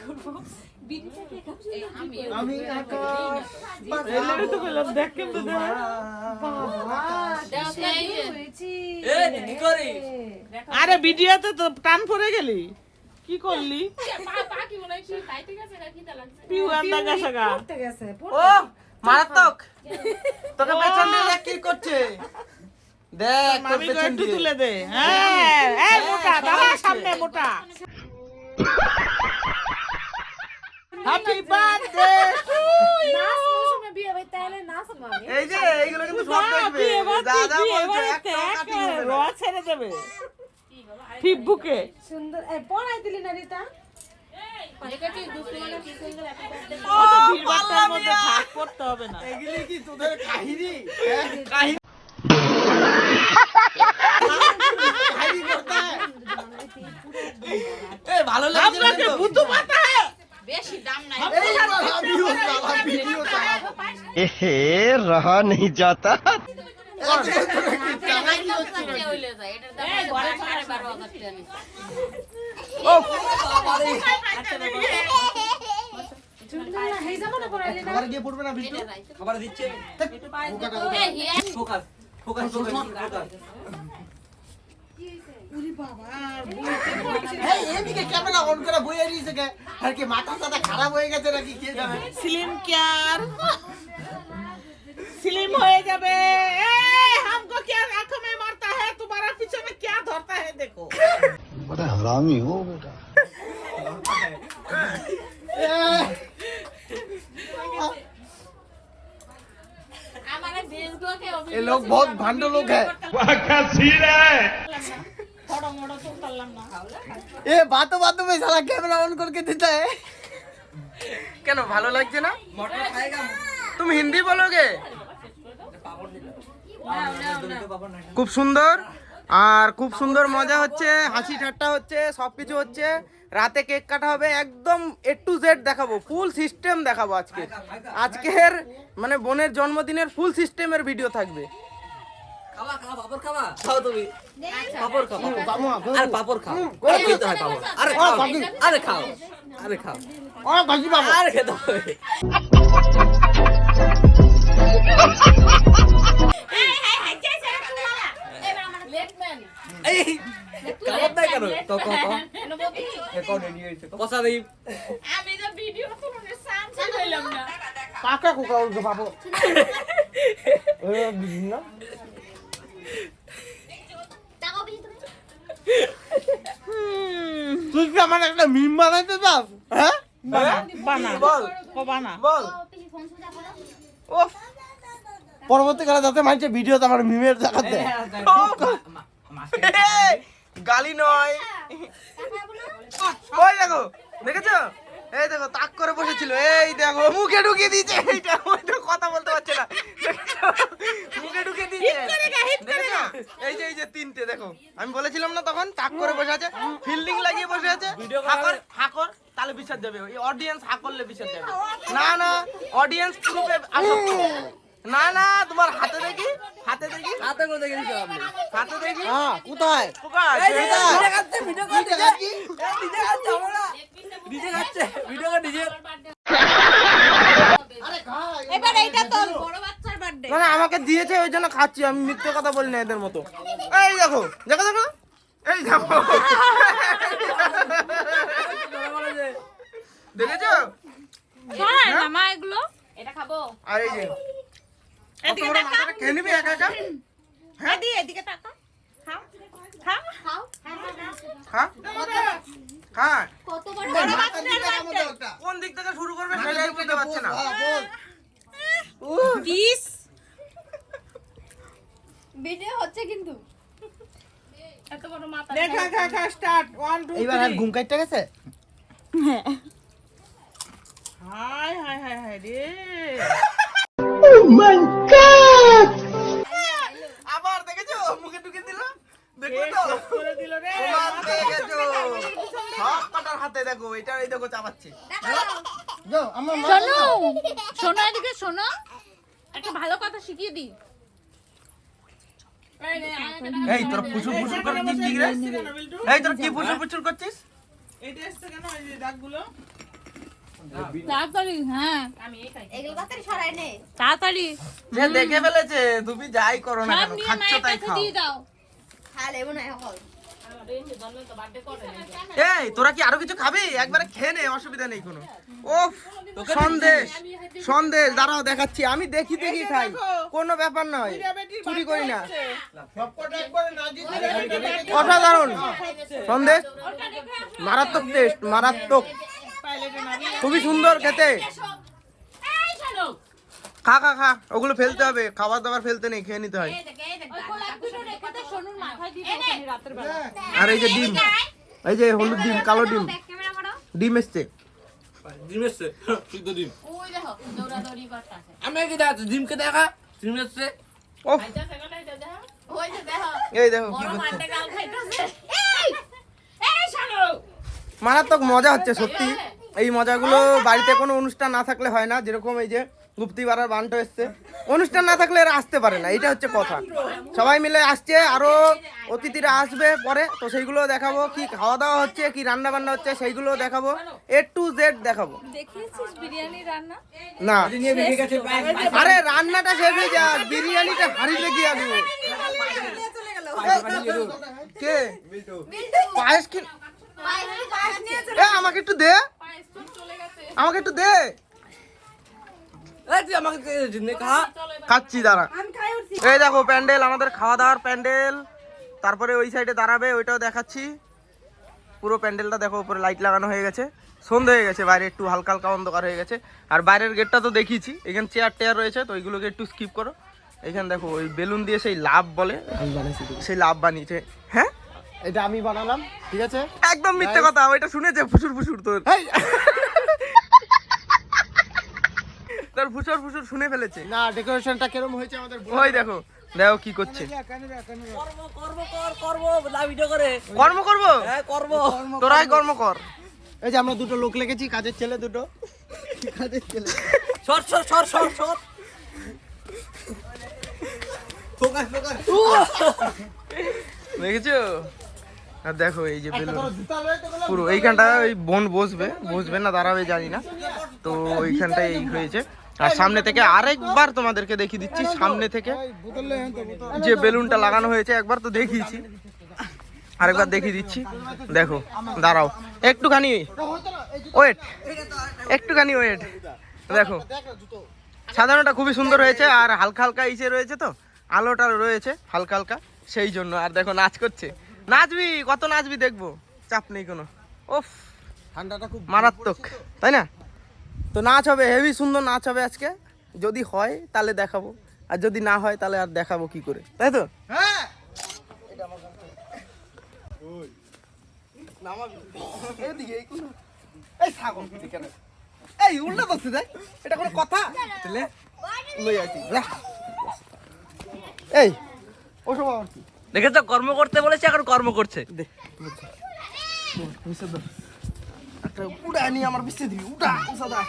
করবো আমি আকাশ তো বললাম দেখ কেমন আরে ভিডিওতে তো টান পড়ে গেলি কি করলি পিউ আন্দা গেছে গা ও মারাত্মক তোকে পেছন দিয়ে দেখ কি করছে দেখ তোর মামি পেছন একটু দিয়ে তুলে দে হ্যাঁ এই মোটা দাঁড়া সামনে মোটা হ্যাপি বার্থডে এই যে এইগুলো কিন্তু সব দেখবে দাদা বলছে একটা কাটিং হবে না। রোয়া ছেড়ে দেবে ফিবুকে সুন্দর পড়াই দিলি না রিতা ভিড়বাট্টার মধ্যে ভাগ করতে হবে না এগুলি কি তোদের কাহিনী কাহিনী কাহিনী করতে হয়? এ ভালো লাগছে না আপনাকে তো? বুদ্ধু মাথা বেশি দাম নাই এই বাবা, ভিডিও চালাবো। এহে रहा नहीं जाता ও হেই যাবো না পড়াইলি না খাবার গিয়ে পড়বে না বিট্টু খাবার দিচ্ছে ফোকাস ফোকাস ফোকাস এই এদিকে ক্যামেরা অন করে বইয়ে দিয়েছে কে আর কি মাথা সাথে খারাপ হয়ে গেছে নাকি কে জানে স্লিম কেয়ার स्लिम हो जाबे ए हमको क्या आंखों में मारता है तुम्हारा पीछे में क्या धरता है देखो बड़ा हरामी हो बेटा ये लोग बहुत भांडो लोग है थोड़ा मोड़ा तो करलाम ना ये बातों बातों में साला कैमरा ऑन करके देता है क्या ভালো লাগছে না মটর খাएगा तुम हिंदी बोलोगे খুব সুন্দর আর খুব সুন্দর মজা হচ্ছে হাসি ঠাট্টা হচ্ছে সবকিছু হচ্ছে রাতে কেক কাটা হবে একদম A to Z দেখাবো ফুল সিস্টেম দেখাবো আজকের মানে বোনের জন্মদিনের ফুল সিস্টেমের ভিডিও থাকবে খাওয়া খাওয়া পাপড় খাওয়া খাও তুমি পাপড় খাও আরে পাপড় খাও আরে খেতে হয় পাপড় আরে খাও আরে খাও আরে খাও আরে খেতে হবে এই কামত নাই কেন তো কসা দেই আমি তো ভিডিও তুলনে সামনে হইলাম না কাকা কোকা উঠে পাবো বিভিন্ন তুই কি আমার একটা মিম বানাইতে চাস হ্যাঁ বানা বল को बाना বল ও পরবর্তীকালে যাতে মাইছে ভিডিওতে আমার মিমের দেখাতে গালি নয় ওই দেখো দেখেছো এই দেখো তাক করে বসেছিল এই দেখো মুখে ঢুকিয়ে দিয়েছে এইটা ওইটা কথা বলতে পারছে না মুখে ঢুকিয়ে দিয়েছে দেখেছো? এই যে তিনটে দেখো আমি বলেছিলাম না তখন তাক করে বসে আছে ফিল্ডিং লাগিয়ে বসে আছে হাকর তাহলে বিচার দেবে এই অডিয়েন্স হাকরলে বিচার দেবে না না অডিয়েন্স গ্রুপে আসো না না তোমার হাতে দেখি হাতে করে দেখি আপনি হাতে দেখি হ্যাঁ কোথায় এই ভিডিও করতে ভিডিও করতে নিজে খাচ্ছে আমরা নিজে খাচ্ছে ভিডিও করে নিজে এবার এইটা তোর বড় বাচ্চার বার্থডে না আমাকে দিয়েছে ওই জন্য খাচ্ছি আমি মিথ্যে কথা বলি না এদের মতো এই দেখো দেখো দেখো এই দেখো দেখেছো হ্যাঁ মামা এগুলো এটা খাবো আর এই যে এদিকে তাকা খেয়ে নিবি একা একা এদিকে তাকা খাও খাও খা খা কত বড় কোন দিক থেকে শুরু করবে সেটাই বুঝতে পারছে না কিস ভিডিও হচ্ছে কিন্তু এত বড় মাথা দেখা খা স্টার্ট 1 2 এইবার আর ঘুম কাটতে গেছে হাই হাই হাই হাই রে আবার দেখেছো মুখে ঢুকে দিল দেখো তো করে দিল রে তোমার দেখেছো সব কাটার হাতে দেখো এটা এই দেখো চাপাচ্ছে যাও আমার মা শোনো শোনো এদিকে শোনো একটা ভালো কথা শিখিয়ে দিই এই তোর ফুসুর ফুসুর করছিস কি রে এই তোর কি ফুসুর ফুসুর করছিস এইটা এসছে কেন এই যে দাগগুলো তাড়াতাড়ি হ্যাঁ এগুলো বাতারি সরাই নে। তাড়াতাড়ি যে দেখে ফেলেছে, তুমি যাই করো না সব কেন, নিয়ে খাচ্ছ মায়ের তাই কাছে খাও। দিয়ে দাও। খালে মনে হয় হল। এই তোরা কি আরো কিছু খাবি? একবারে খেয়ে নে, অসুবিধা নেই কোনো। ওফ, সন্দেশ সন্দেশ দাঁড়াও দেখাচ্ছি, আমি দেখি খাই, কোনো ব্যাপার নয়, চুরি করি না। অসাধারণ সন্দেশ, মারাত্মক টেস্ট, মারাত্মক, খুবই সুন্দর খেতে। খা খা খা, ওগুলো ফেলতে হবে, খাবার দাবার ফেলতে নেই, খেয়ে নিতে হয়। ওই গোলাপ দুটো রেখে দে, সোনুর মাথায় দিয়ে দাও ওখানে রাতের বেলা। আর এই যে ডিম, এই যে হলুদ ডিম, কালো ডিম, ডিম এসছে। ডিম এসছে, শুদ্ধ ডিম। ওই দেখো দৌড়াদৌড়ি করতেছে। আমি কি দেখা ডিমকে দেখা, ডিম এসছে। ওফ, ওই যে দেখো এই দেখো কি বড় করছে, মাঠে গাল খাইতেছে। এই শানু মারাত্মক মজা হচ্ছে সত্যি। এই মজাগুলো বাড়িতে কোনো অনুষ্ঠান না থাকলে হয় না, যেরকম এই যে গুপ্তি পাড়ার বান্টো এসছে, অনুষ্ঠান না থাকলে এরা আসতে পারে না, এটা হচ্ছে কথা। সবাই মিলে আসছে, আরো অতিথিরা আসবে পরে, তো সেইগুলো দেখাবো, কি খাওয়া দাওয়া হচ্ছে, কি রান্না বান্না হচ্ছে সেইগুলো দেখাবো, A to Z দেখাবো। দেখিয়েছিস বিরিয়ানি রান্না? না আরে রান্নাটা শেষ হয়ে যাক, বিরিয়ানিটা হাঁড়িতে কি আসবো। কে পায়েস কি? এ আমাকে একটু দে, আমাকে একটু দে, এই তুই আমাকে নে খা। খাচ্ছি দাঁড়া। এই দেখো প্যান্ডেল, আমাদের খাওয়া দাওয়ার প্যান্ডেল, তারপরে ওই সাইডে দাঁড়াবে, ওইটাও দেখাচ্ছি। পুরো প্যান্ডেলটা দেখো, উপরে লাইট লাগানো হয়ে গেছে, সন্ধ্যে হয়ে গেছে, বাইরে একটু হালকা হালকা অন্ধকার হয়ে গেছে। আর বাইরের গেটটা তো দেখিয়েছি, এখানে চেয়ার টেয়ার রয়েছে, তো ওইগুলোকে একটু স্কিপ করো। এখানে দেখো ওই বেলুন দিয়ে সেই লাভ বলে, সেই লাভ বানিয়েছে। হ্যাঁ এটা আমি বানালাম, ঠিক আছে? একদম মিথ্যে কথা, ওইটা শুনেছে ফুসুর ফুসুর তোর, তোর ফুসুর ফুসুর শুনে ফেলেছে। না, ডেকোরেশনটা কিরকম হয়েছে আমাদের ওই দেখো, দেখো কি করছে, কর্ম কর্ম কর কর্ম না ভিডিও করে। কর্ম করবো, হ্যাঁ কর্ম। তোরাই কর্ম কর। এই যে আমরা দুটো লোক লেগেছি, কাজের ছেলে দুটো, কাজের ছেলে। সর সর সর সর সর। Focus focus. দেখেছো? আর দেখো এই যে বেলুন পুরো এইখানটা, ওই বোন বসবে বসবে না দাঁড়াবে জানি না, তো ওইখানটায় এই হয়েছে। আর সামনে থেকে আরেকবার তোমাদেরকে দেখিয়ে দিচ্ছি, সামনে থেকে যে বেলুনটা লাগানো হয়েছে একবার তো দেখিয়েছি, আরেকবার দেখিয়ে দিচ্ছি। দেখো দাঁড়াও একটুখানি ওয়েট, একটুখানি ওয়েট। দেখো সাধারণটা খুবই সুন্দর হয়েছে, আর হালকা হালকা ইসে রয়েছে, তো আলোটা রয়েছে হালকা হালকা, সেই জন্য। আর দেখো নাচ করছে, নাচবি কত নাচবি দেখবো, চাপ নেই কোনো। ওফ, ঠান্ডাটা খুব মারাত্মক তাই না? তো নাচ হবে, হেভি সুন্দর নাচ হবে আজকে, যদি হয় তাহলে দেখাবো, আর যদি না হয় তাহলে আর দেখাবো কি করে, তাই তো? হ্যাঁ। এই ছাগল এখানে, এই উল্টা বসতে দেয়, এটা কোনো কথা? তাহলে লই আছি, এই ওসব আবার কি? দেখেছো কর্ম করতে বলেছে, এখন কর্ম করছে। একটা উড়া নিয়ে আমার বিস্তে দিবি, উড়া সাদা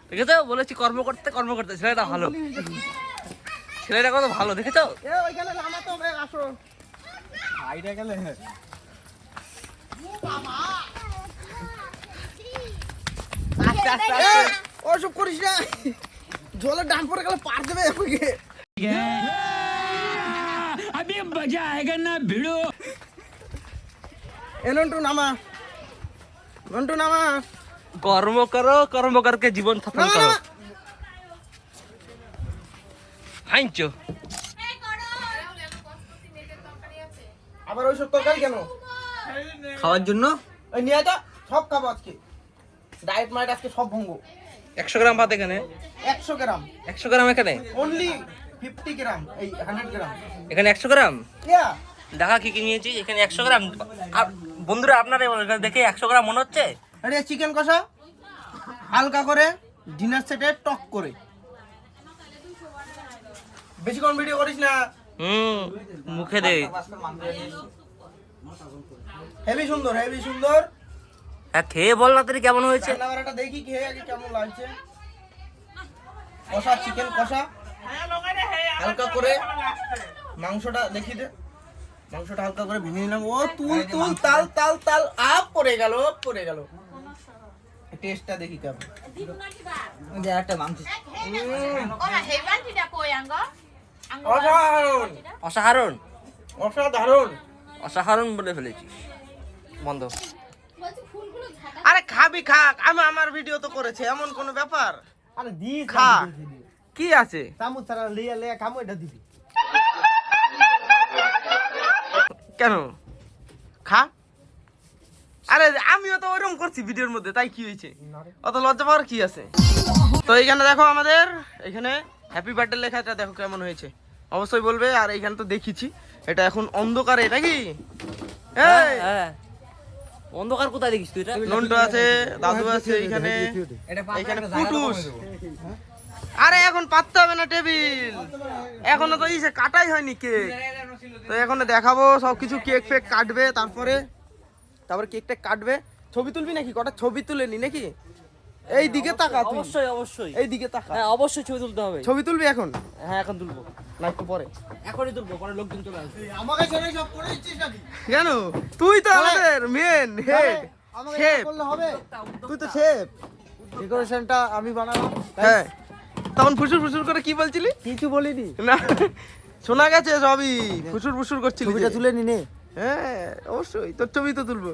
দেখেছো বলেছি কর্ম করতে কর্ম করতে। ছেলেটা ভালো, ছেলেটা কত ভালো দেখেছো? এ ওইখানে নামাতো হবে, আসো বাইরে গেলে আস্তে আস্তে আস্তে, ওসব করিস না, জলে ডান পরে গেলে পার দেবে আমাকে। अभी मजा आएगा ना भिड़ो। এ নন্টু নামা, নন্টু নামা, কর্ম করো, কর্ম করকে জীবন সফল নামা করো। নামা। হাইঞ্চো আবার ওইসব তরকারি কেন? খাওয়ার জন্য ওই নিয়ে তো সব খাবো আজকে, ডায়েট মাইট আজকে সব ভঙ্গো। 100 গ্রাম ভাত এখানে, 100 গ্রাম, 100 গ্রাম এখানে, অনলি 50 গ্রাম, এই 100 গ্রাম। এখানে 100 গ্রাম। ইয়া দেখা কি কি নিয়েছি এখানে 100 গ্রাম। আর বন্ধুরা আপনারা এখানে দেখে 100 গ্রাম মনে হচ্ছে? আরে চিকেন কষা হালকা করে, ডিনার সেটে টক করে, বেশিক্ষণ ভিডিও করিস না। মুখে দে। হেভি সুন্দর, হেভি সুন্দর। হ্যাঁ খেয়ে বল না তুই কেমন হয়েছে। রান্নাবাড়াটা দেখি খেয়ে আগে কেমন লাগছে। কষা, চিকেন কষা হালকা করে মাংসটা দেখি দে, মাংসটা হালকা করে ভেঙে নিলাম। ও তুল তুল তাল তাল তাল আপ পড়ে গেল, পড়ে গেল। টেস্টটা দেখি কেমন। একটা মাংস ওরা হেবান্টিটা কই আঙ্গ অসাধারণ, অসাধারণ অসাধারণ। অসাধারণ বলে ফেলেছিস। বন্ধ। বলছি ফুলগুলো ঝাঁটা আরে খাবি খা, আমি আমার ভিডিও তো করেছে, এমন কোনো ব্যাপার? আরে দিস খা, কি আছে? চামচ ছাড়া লিয়া লিয়া খামো এটা দিবি। কেন খা? আরে আমিও তো ওরকম করছি ভিডিওর মধ্যে, তাই কি হয়েছে? অত লজ্জা পাওয়ার কি আছে? তো এইখানে দেখো আমাদের এখানে হ্যাপি বার্থডে লেখাটা দেখো কেমন হয়েছে, অবশ্যই বলবে। আর এইখানে তো দেখিছি এটা এখন অন্ধকারে, এটা কি? এই হ্যাঁ অন্ধকার কোথায় দেখিস তুই এটা? নন্টু আছে, দাদু আছে এইখানে, এটা এইখানে পুটুস। আরে এখন পাততে হবে না টেবিল, এখনো তো ইসে কাটাই হয়নি কেক। তো এখনো দেখাবো সবকিছু, কেক ফেক কাটবে, তারপরে কেকটা কাটবে। ছবি তুলবি নাকি? কটা ছবি তুলে নি নাকি? এই দিকে তাকা তুই, অবশ্যই অবশ্যই, এই দিকে তাকা। হ্যাঁ অবশ্যই ছবি তুলতে হবে। ছবি তুলবি এখন হ্যাঁ এখন তুলবো, না একটু পরে? এখনই তুলবো, পরে লোকজন চলে আসবে। আমাকে ছেড়ে সব করে দিচ্ছিস নাকি? কেন? তুই তো আমাদের মেন হেড, আমাকে শেফ। এটা করলে হবে? তুই তো শেফ। ডেকোরেশনটা আমি বানালাম। হ্যাঁ, তখন ফুসুর ফুসুর করে কি বলছিলি? কিছু বলিনি। না শোনা গেছে সবই, ফুসুর ফুসুর করছিলি ছবিটা যে। তুলে নি নে। হ্যাঁ অবশ্যই, তোর ছবি তো তুলবো।